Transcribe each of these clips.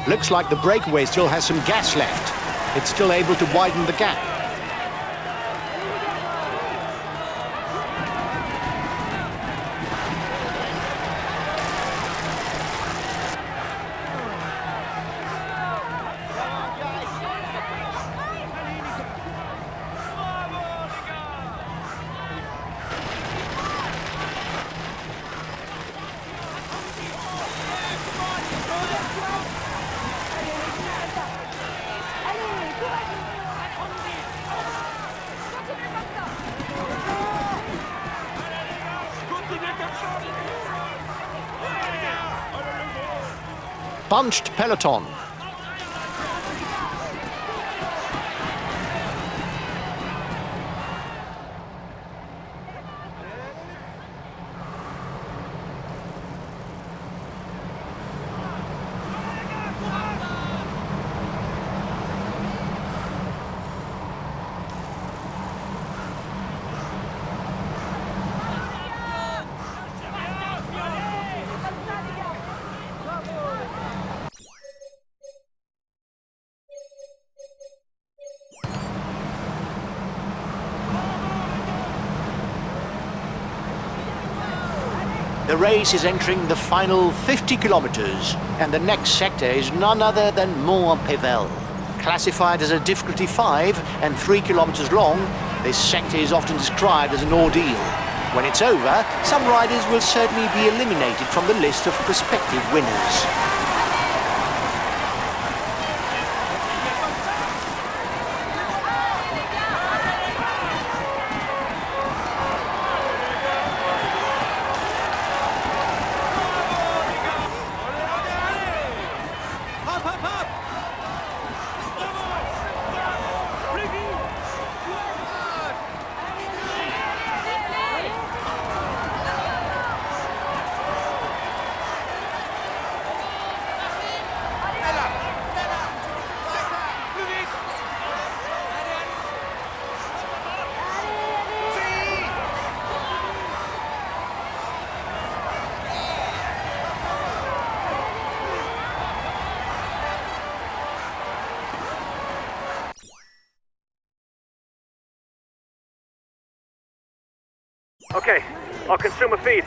Looks like the breakaway still has some gas left. It's still able to widen the gap. Bunched peloton. The race is entering the final 50 kilometers, and the next sector is none other than Mont-Pével. Classified as a difficulty 5 and 3 kilometers long, this sector is often described as an ordeal. When it's over, some riders will certainly be eliminated from the list of prospective winners. Okay, I'll consume a feed.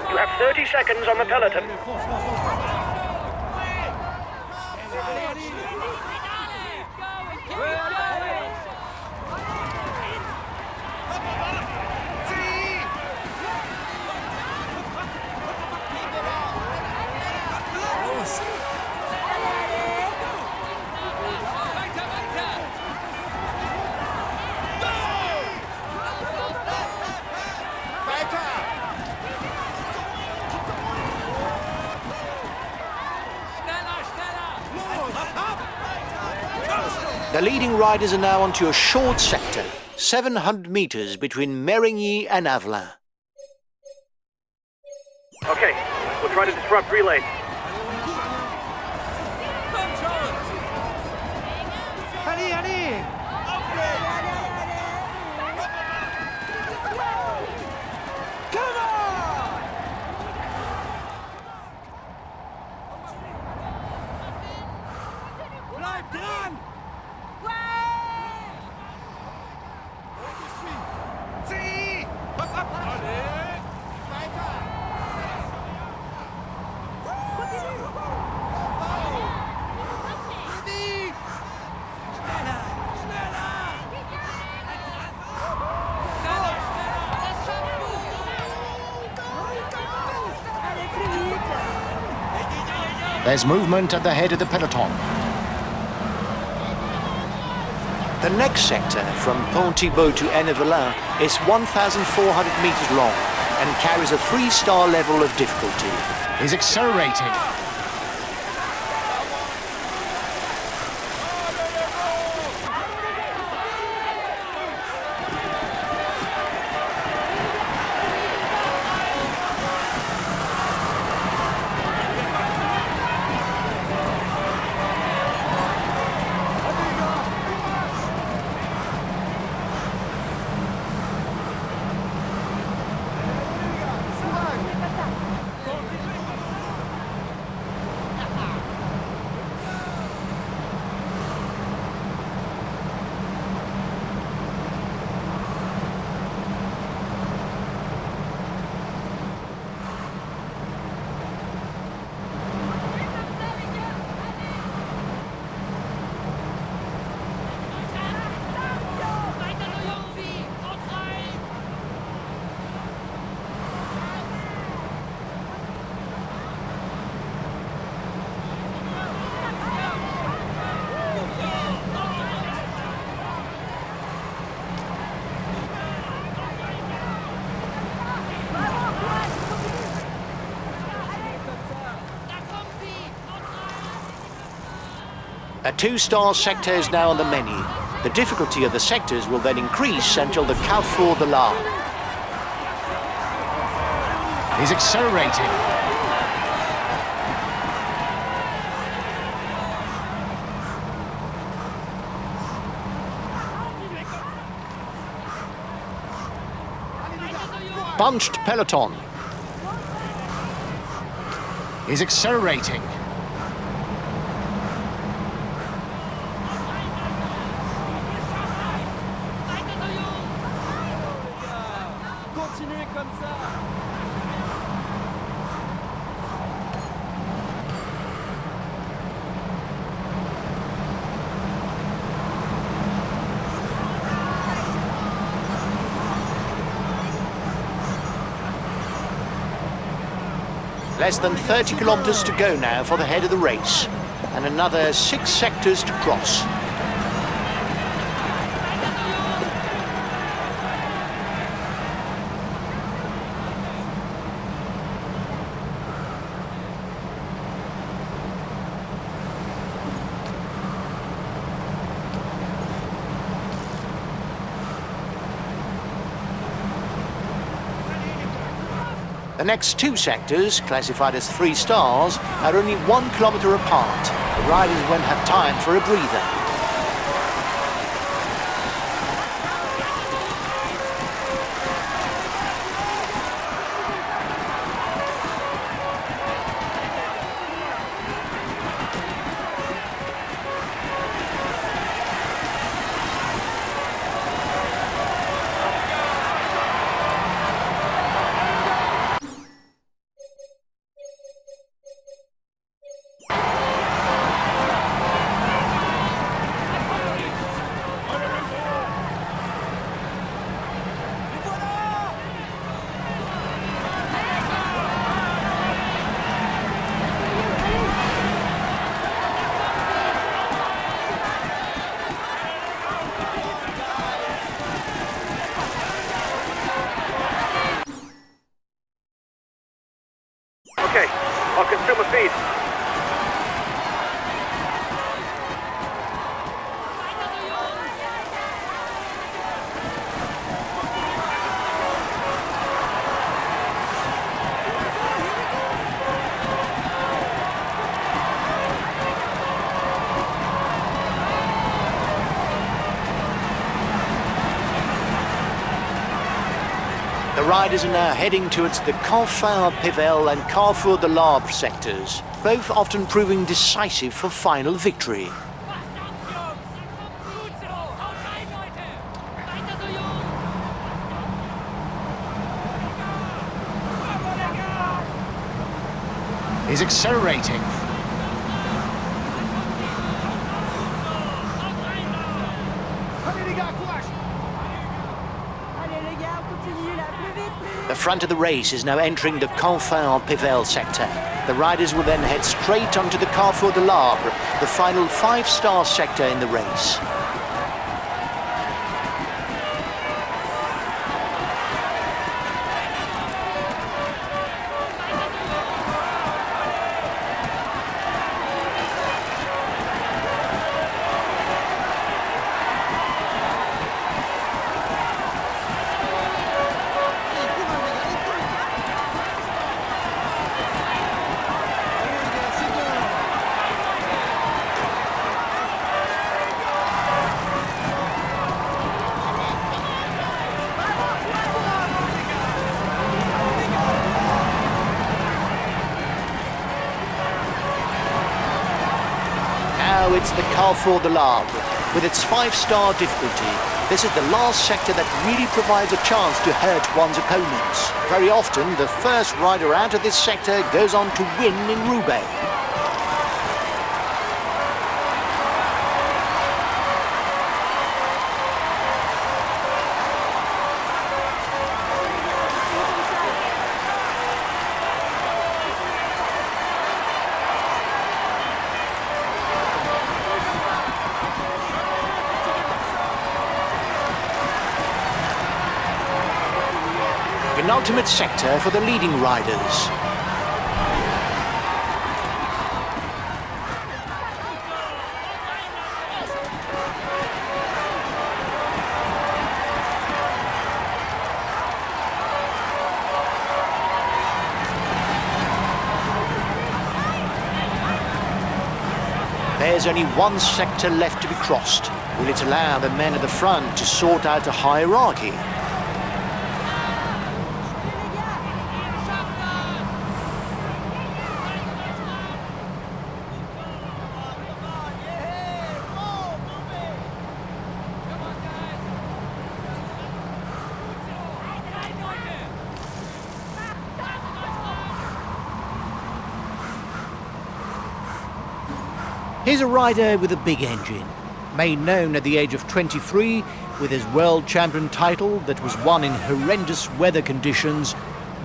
You have 30 seconds on the peloton. The leading riders are now onto a short sector, 700 meters between Mérigny and Avelin. Okay, we'll try to disrupt relay. There's movement at the head of the peloton. The next sector from Pont-Thibault to Aine-Velin is 1,400 meters long and carries a 3-star level of difficulty. He's accelerating. A 2-star sector is now on the menu. The difficulty of the sectors will then increase until the Carrefour de l'Arbre. He's accelerating. Bunched peloton. He's accelerating. Continuez comme ça. Less than 30 kilometers to go now for the head of the race, and another 6 sectors to cross. The next 2 sectors, classified as 3 stars, are only 1 kilometer apart. The riders won't have time for a breather. Okay, I'll consume a feed. The riders are now heading towards the Confins-Pévèle and Carrefour de l'Arbre sectors, both often proving decisive for final victory. He's accelerating. The front of the race is now entering the Confins-Pévèle sector. The riders will then head straight onto the Carrefour de l'Arbre, the final 5-star sector in the race. Now it's the Carrefour de l'Arbre. With its 5-star difficulty, this is the last sector that really provides a chance to hurt one's opponents. Very often, the first rider out of this sector goes on to win in Roubaix. Penultimate sector for the leading riders. There's only one sector left to be crossed. Will it allow the men at the front to sort out a hierarchy? Here's a rider with a big engine. Made known at the age of 23 with his world champion title that was won in horrendous weather conditions,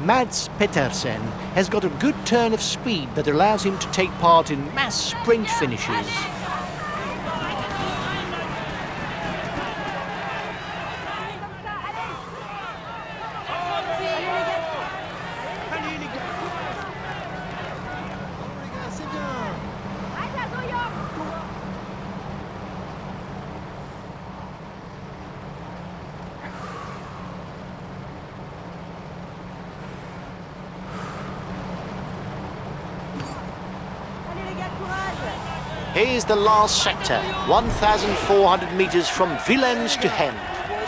Mads Pedersen has got a good turn of speed that allows him to take part in mass sprint finishes. Here's the last sector, 1,400 metres from Willems to Hen.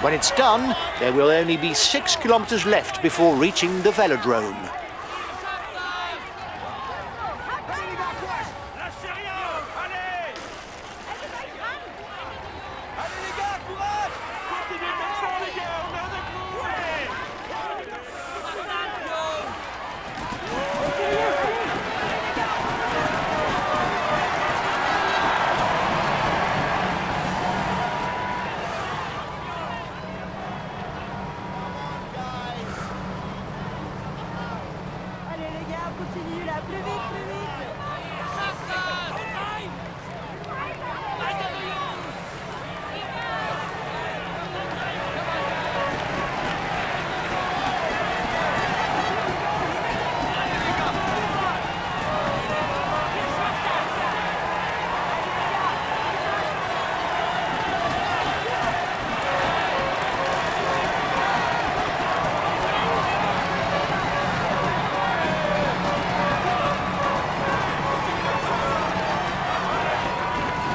When it's done, there will only be 6 kilometres left before reaching the velodrome. Continue là, plus vite, plus vite.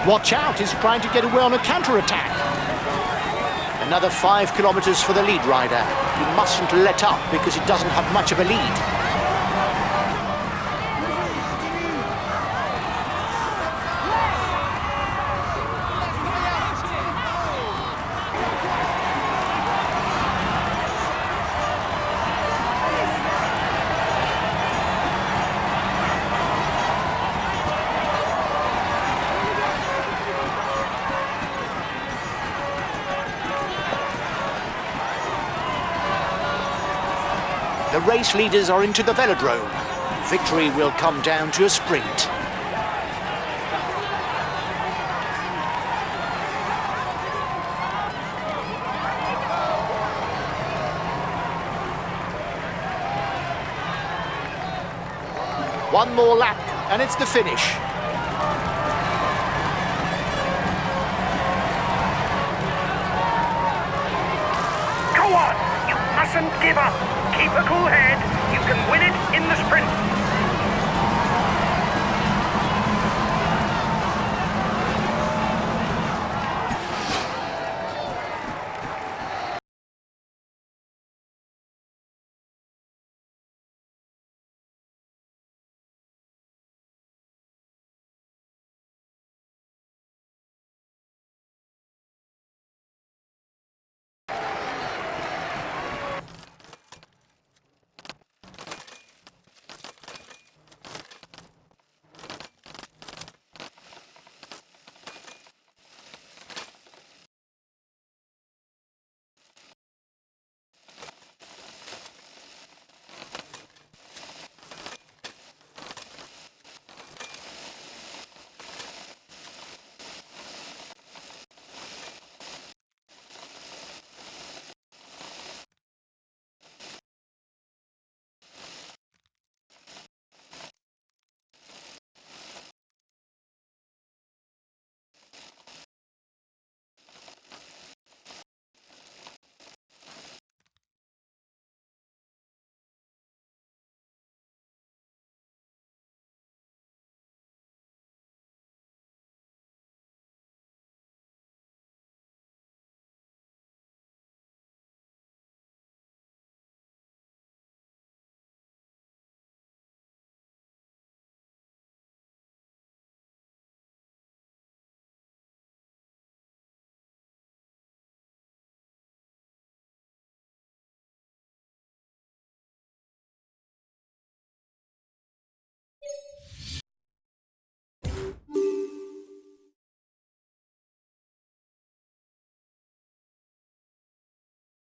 Watch out, he's trying to get away on a counter-attack. Another 5 kilometres for the lead rider. He mustn't let up because he doesn't have much of a lead. The race leaders are into the velodrome. Victory will come down to a sprint. One more lap and it's the finish. Go on! You mustn't give up! Keep a cool head. You can win it in the sprint.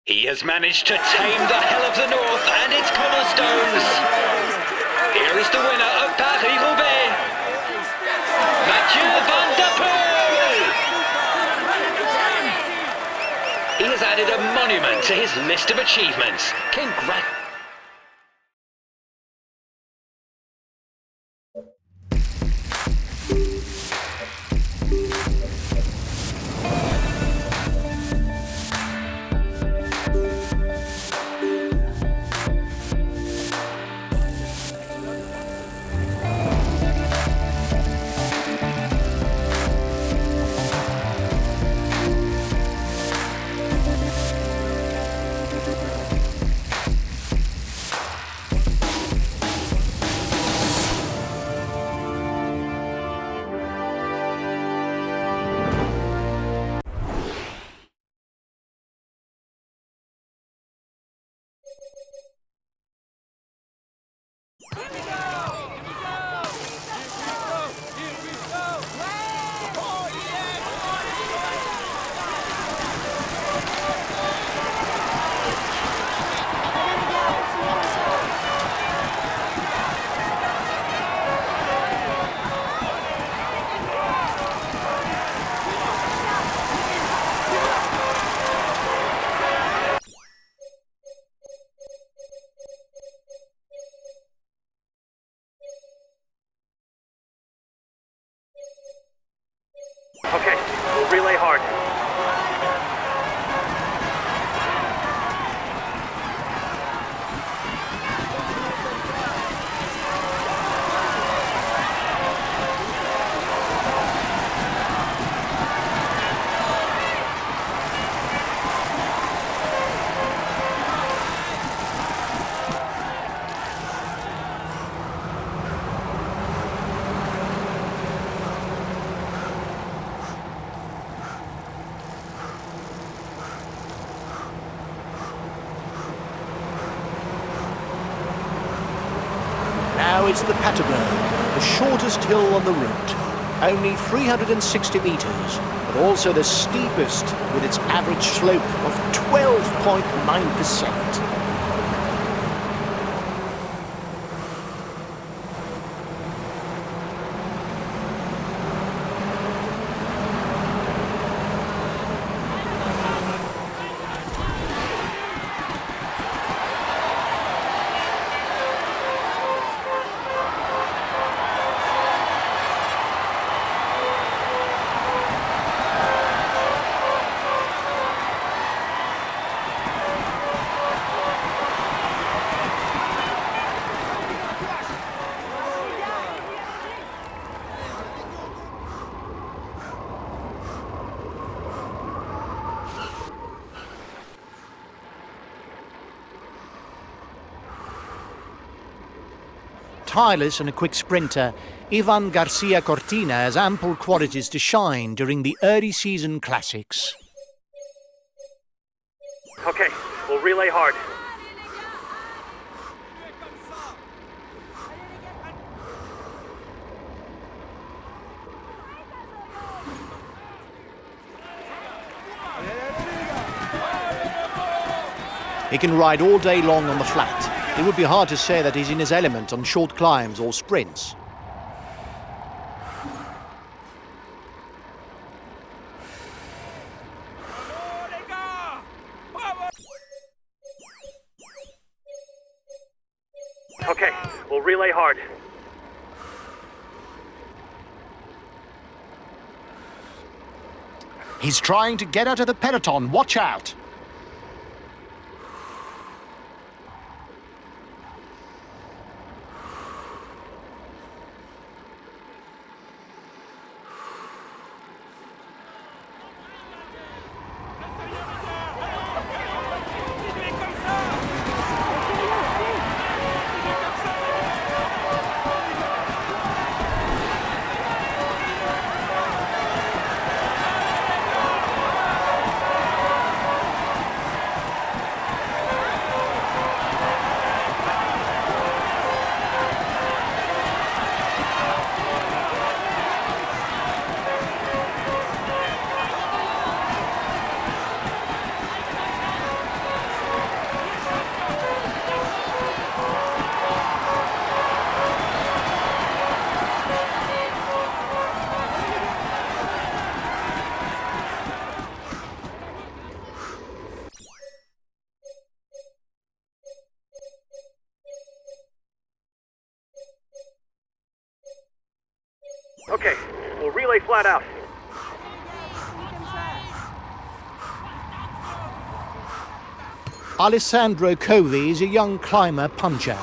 He has managed to tame the hell of the north and its cobblestones. Here is the winner of Paris-Roubaix, Mathieu van der Poel. He has added a monument to his list of achievements. Congrats. Okay, we'll relay hard. Now it's the Paterberg, the shortest hill on the route. Only 360 metres, but also the steepest with its average slope of 12.9%. Tireless and a quick sprinter, Ivan Garcia Cortina has ample qualities to shine during the early season classics. Okay, we'll relay hard. He can ride all day long on the flat. It would be hard to say that he's in his element on short climbs or sprints. Okay, we'll relay hard. He's trying to get out of the peloton. Watch out! Okay, we'll relay flat out. Alessandro Covi is a young climber puncher.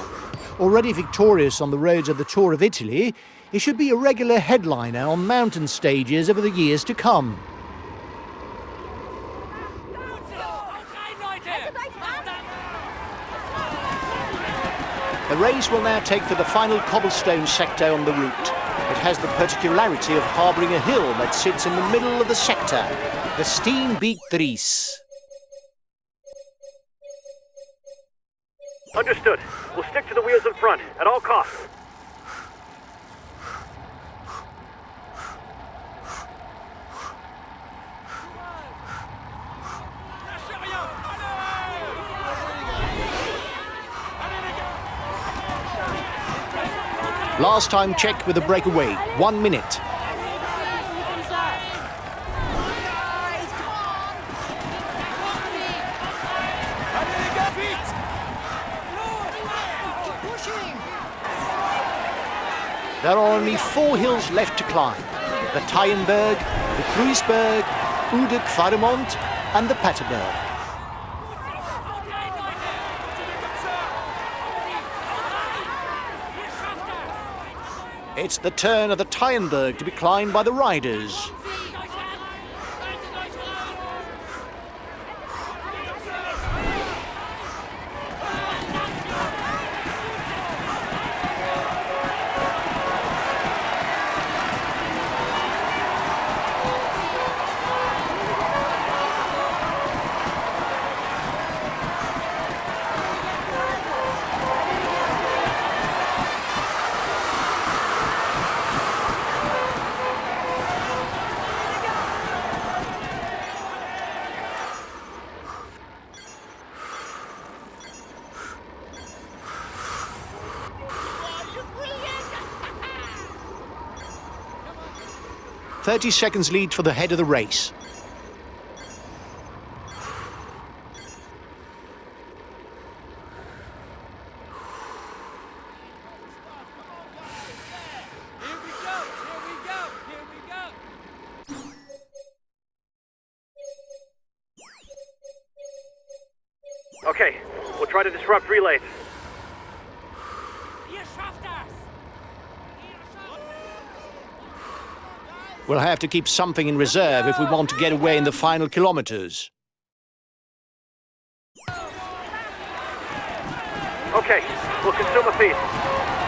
Already victorious on the roads of the Tour of Italy, he should be a regular headliner on mountain stages over the years to come. The race will now take to the final cobblestone sector on the route. It has the particularity of harbouring a hill that sits in the middle of the sector, the Steenbeek Dries. Understood. We'll stick to the wheels in front, at all costs. Last time check with the breakaway, 1 minute. There are only 4 hills left to climb. The Taaienberg, the Kruisberg, Oude Kwaremont and the Paterberg. It's the turn of the Taaienberg to be climbed by the riders. "30 seconds lead for the head of the race." Okay, we'll try to disrupt relays. We'll have to keep something in reserve if we want to get away in the final kilometers. Okay, we'll consume a feed.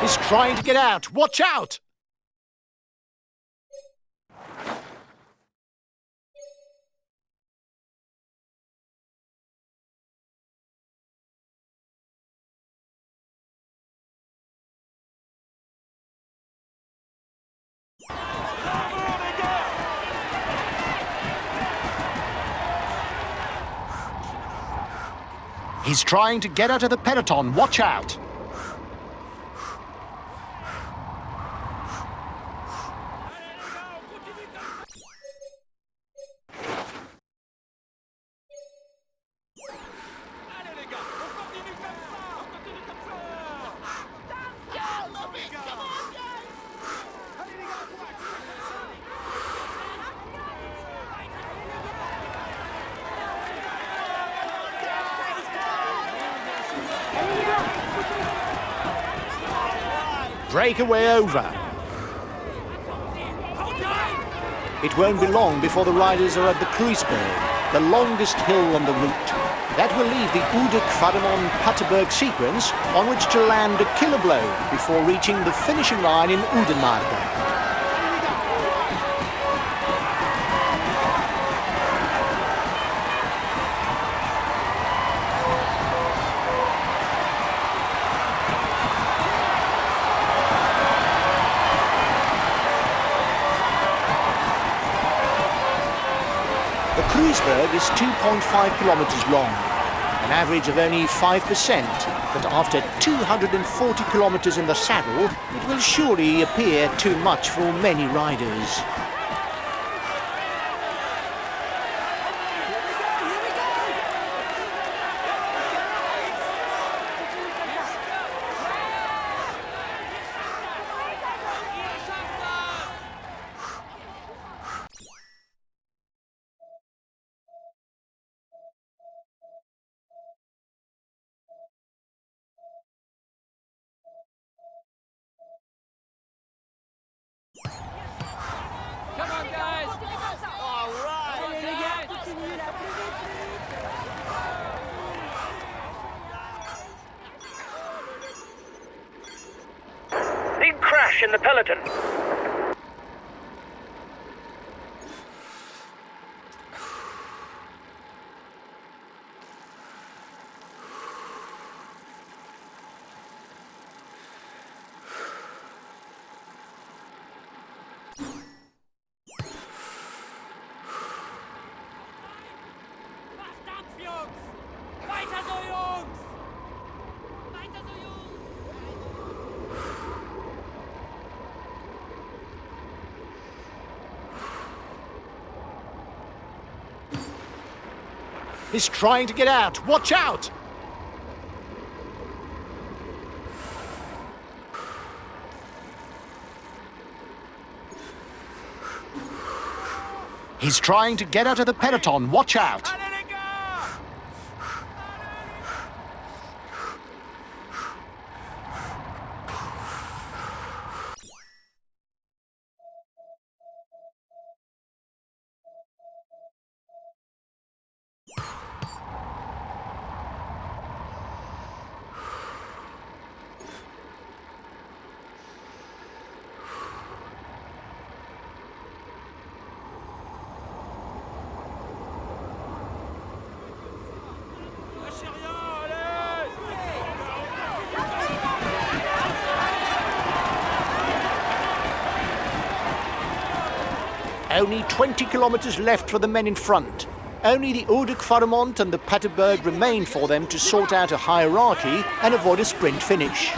He's trying to get out. Watch out! He's trying to get out of the peloton. Watch out! Breakaway over. It won't be long before the riders are at the Kruisberg, the longest hill on the route. That will leave the Oude Kwaremont Paterberg sequence on which to land a killer blow before reaching the finishing line in Oudenaarde. The Kruisberg is 2.5 kilometers long, an average of only 5%, but after 240 kilometers in the saddle, it will surely appear too much for many riders. crash in the peloton. Macht Dampf, Jungs! Weiter so, Jungs! Weiter so, Jungs! He's trying to get out. Watch out! He's trying to get out of the peloton. Watch out! Allez, les gars! Lâchez rien, allez! Only 20 kilometers left for the men in front. Only the Eau de Quaremont and the Paterberg remain for them to sort out a hierarchy and avoid a sprint finish.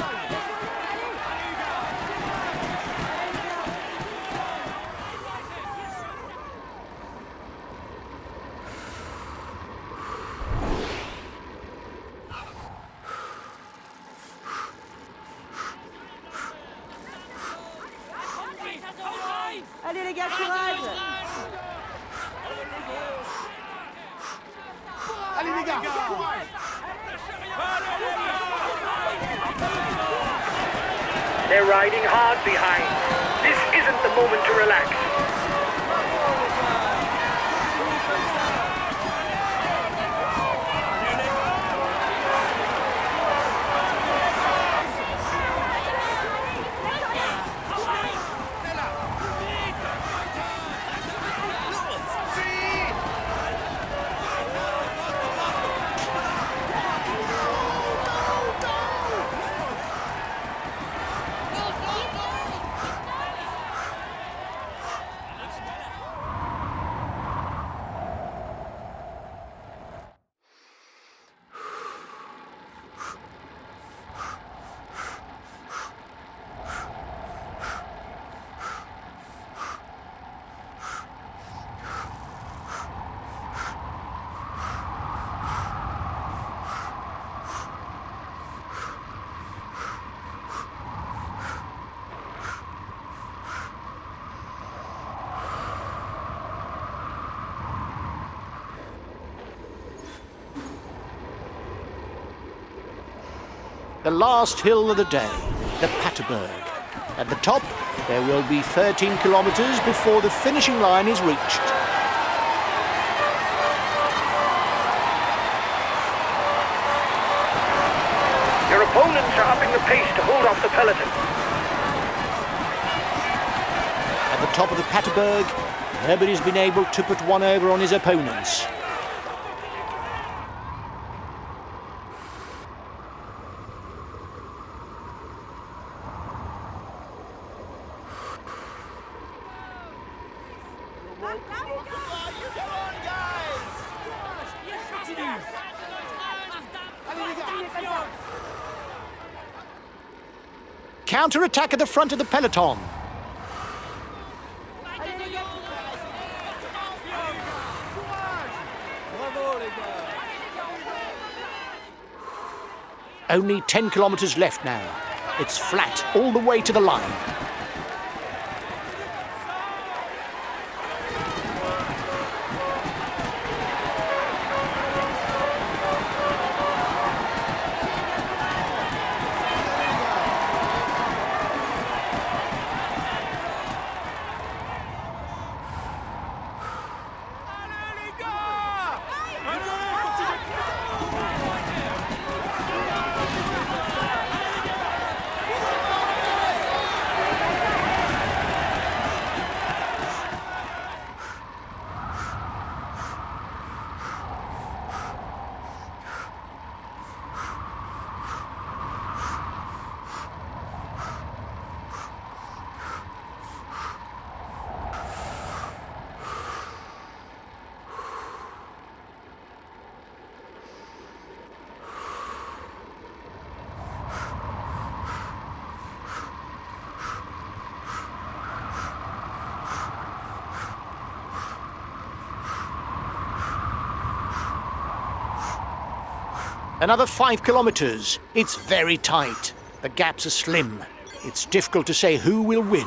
Allez les gars, courage! Allez les gars, They're riding hard behind. This isn't the moment to relax. the last hill of the day, the Paterberg. At the top, there will be 13 kilometers before the finishing line is reached. Your opponents are upping the pace to hold off the peloton. At the top of the Paterberg, Herbert has been able to put one over on his opponents. Counter-attack at the front of the peloton. Bravo, les gars! Only 10 kilometers left now. It's flat all the way to the line. Allez, les gars! Allez, continuez! Another 5 kilometers. It's very tight. The gaps are slim. It's difficult to say who will win.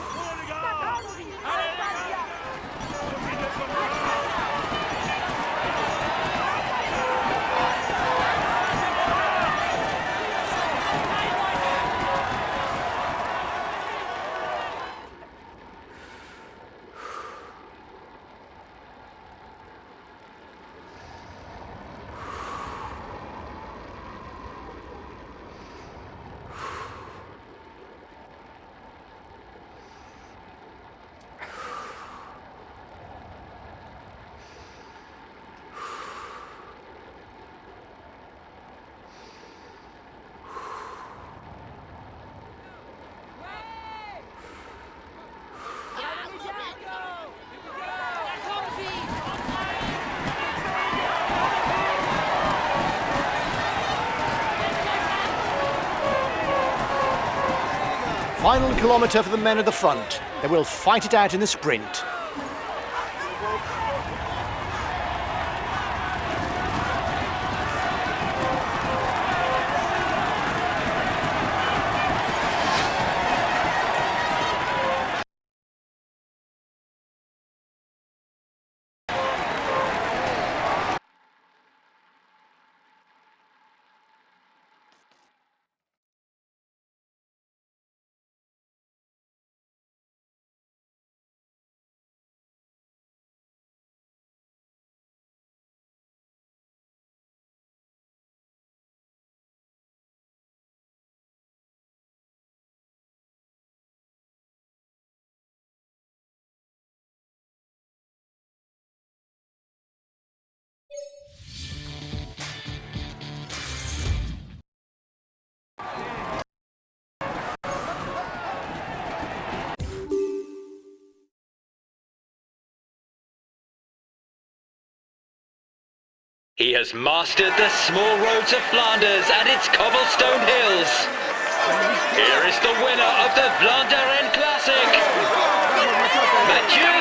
Final kilometre for the men at the front. They will fight it out in the sprint. He has mastered the small roads of Flanders and its cobblestone hills. Here is the winner of the Vlaanderen Classic, Mathieu